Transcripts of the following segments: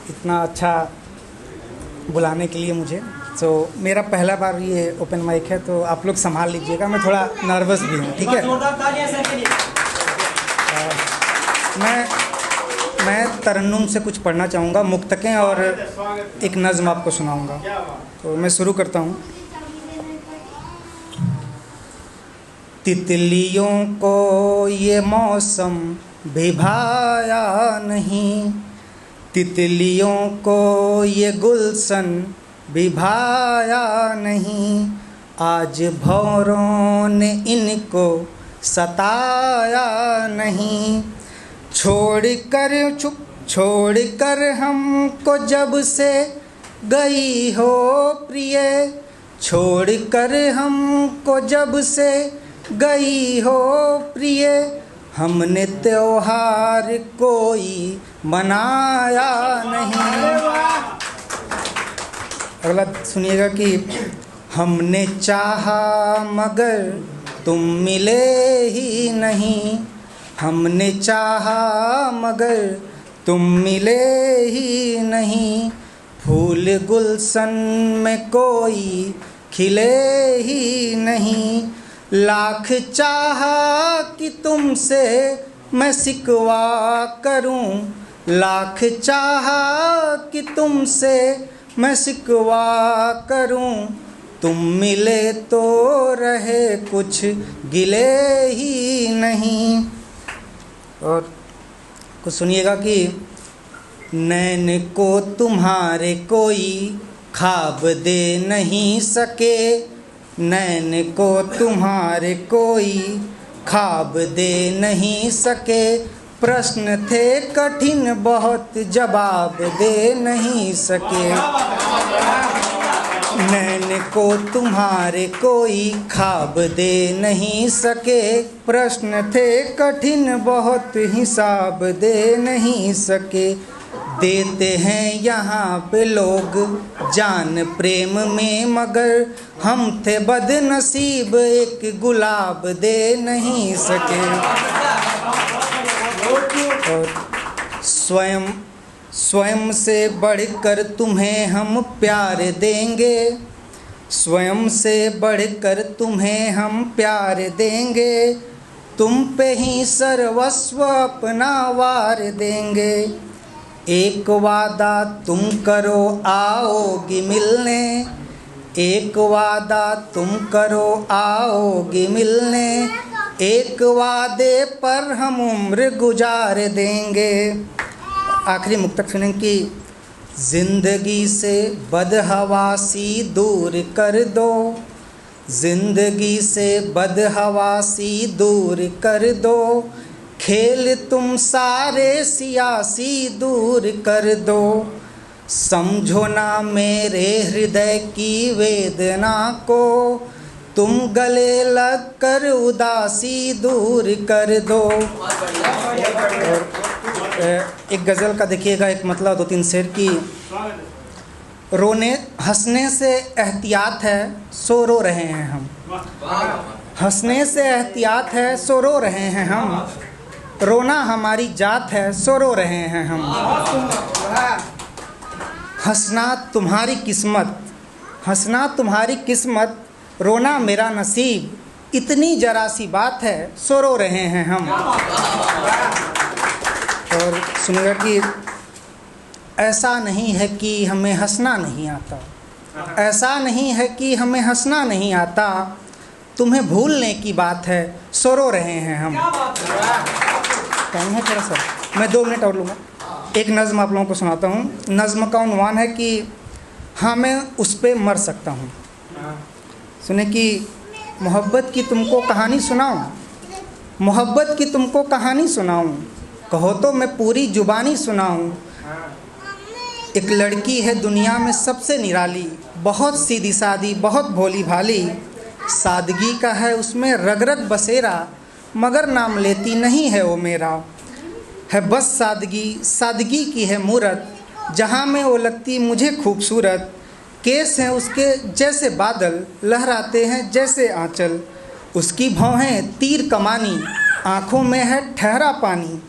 इतना अच्छा बुलाने के लिए मुझे। तो मेरा पहला बार ये ओपन माइक है, तो आप लोग संभाल लीजिएगा, मैं थोड़ा नर्वस भी हूँ, ठीक है। मैं तरन्नुम से कुछ पढ़ना चाहूँगा, मुक्तकें और एक नज़्म आपको सुनाऊँगा। तो मैं शुरू करता हूँ। तितलियों को ये मौसम भी भाया नहीं, तितलियों को ये गुलशन भी भाया नहीं, आज भौरों ने इनको सताया नहीं। छोड़कर हमको जब से गई हो प्रिय, छोड़कर हमको जब से गई हो प्रिय, हमने त्योहार कोई मनाया नहीं। अगला सुनिएगा कि हमने चाहा मगर तुम मिले ही नहीं, हमने चाहा मगर तुम मिले ही नहीं, फूल गुलशन में कोई खिले ही नहीं, लाख चाहा कि तुमसे मैं सिकवा करूं, लाख चाहा कि तुमसे मैं सिकवा करूं, तुम मिले तो रहे कुछ गिले ही नहीं। और कुछ सुनिएगा कि नैन को तुम्हारे कोई ख्वाब दे नहीं सके, नैन को तुम्हारे कोई ख्वाब दे नहीं सके, प्रश्न थे कठिन बहुत जवाब दे नहीं सके, नैन को तुम्हारे कोई ख्वाब दे नहीं सके, प्रश्न थे कठिन बहुत हिसाब दे नहीं सके, देते हैं यहाँ पे लोग जान प्रेम में मगर हम थे बदनसीब एक गुलाब दे नहीं सके। और स्वयं से बढ़कर तुम्हें हम प्यार देंगे, स्वयं से बढ़कर तुम्हें हम प्यार देंगे, तुम पे ही सर्वस्व अपना वार देंगे, एक वादा तुम करो आओगी मिलने, एक वादा तुम करो आओगी मिलने, एक वादे पर हम उम्र गुजार देंगे। आखिरी मुक्तक सुनें कि ज़िंदगी से बदहवासी दूर कर दो, ज़िंदगी से बदहवासी दूर कर दो, खेल तुम सारे सियासी दूर कर दो, समझो ना मेरे हृदय की वेदना को, तुम गले लग कर उदासी दूर कर दो। एक गज़ल का देखिएगा एक मतलब दो तीन शेर की। हंसने से एहतियात है सो रो रहे हैं हम, हंसने से एहतियात है सो रो रहे हैं हम, रोना हमारी जात है सो रो रहे हैं हम, हंसना तुम्हारी किस्मत, हंसना तुम्हारी किस्मत, रोना मेरा नसीब, इतनी जरा सी बात है सो रो रहे हैं हम। और सुनिएगा कि ऐसा नहीं है कि हमें हंसना नहीं आता, ऐसा नहीं है कि हमें हंसना नहीं आता, तुम्हें भूलने की बात है सो रो रहे हैं हम। टाइम है थोड़ा सा, मैं 2 मिनट और लूँगा। एक नज़्म आप लोगों को सुनाता हूँ। नज़्म का उन्वान है कि हाँ मैं उस पे मर सकता हूँ। सुने कि मोहब्बत की तुमको कहानी सुनाऊँ, मोहब्बत की तुमको कहानी सुनाऊँ, कहो तो मैं पूरी जुबानी सुनाऊँ। एक लड़की है दुनिया में सबसे निराली, बहुत सीधी सादी बहुत भोली भाली, सादगी का है उसमें रग रग बसेरा, मगर नाम लेती नहीं है वो मेरा, है बस सादगी सादगी की है मूरत, जहाँ में वो लगती मुझे खूबसूरत, केस हैं उसके जैसे बादल लहराते हैं जैसे आंचल, उसकी भौहें तीर कमानी, आँखों में है ठहरा पानी,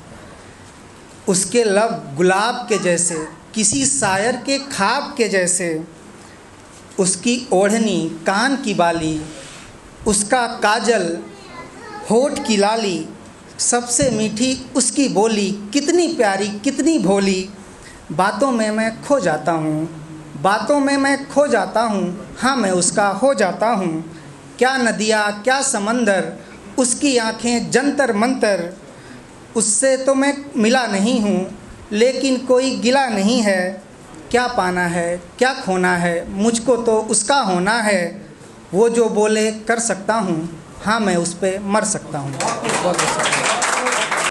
उसके लब गुलाब के जैसे किसी शायर के ख्वाब के जैसे। उसकी ओढ़नी, कान की बाली, उसका काजल, होठ की लाली, सबसे मीठी उसकी बोली, कितनी प्यारी कितनी भोली। बातों में मैं खो जाता हूँ, बातों में मैं खो जाता हूँ, हाँ मैं उसका हो जाता हूँ। क्या नदियाँ क्या समंदर, उसकी आँखें जंतर मंतर। उससे तो मैं मिला नहीं हूँ, लेकिन कोई गिला नहीं है। क्या पाना है क्या खोना है, मुझको तो उसका होना है। वो जो बोले कर सकता हूँ, हाँ मैं उस पे मर सकता हूँ। बहुत बहुत शुक्रिया।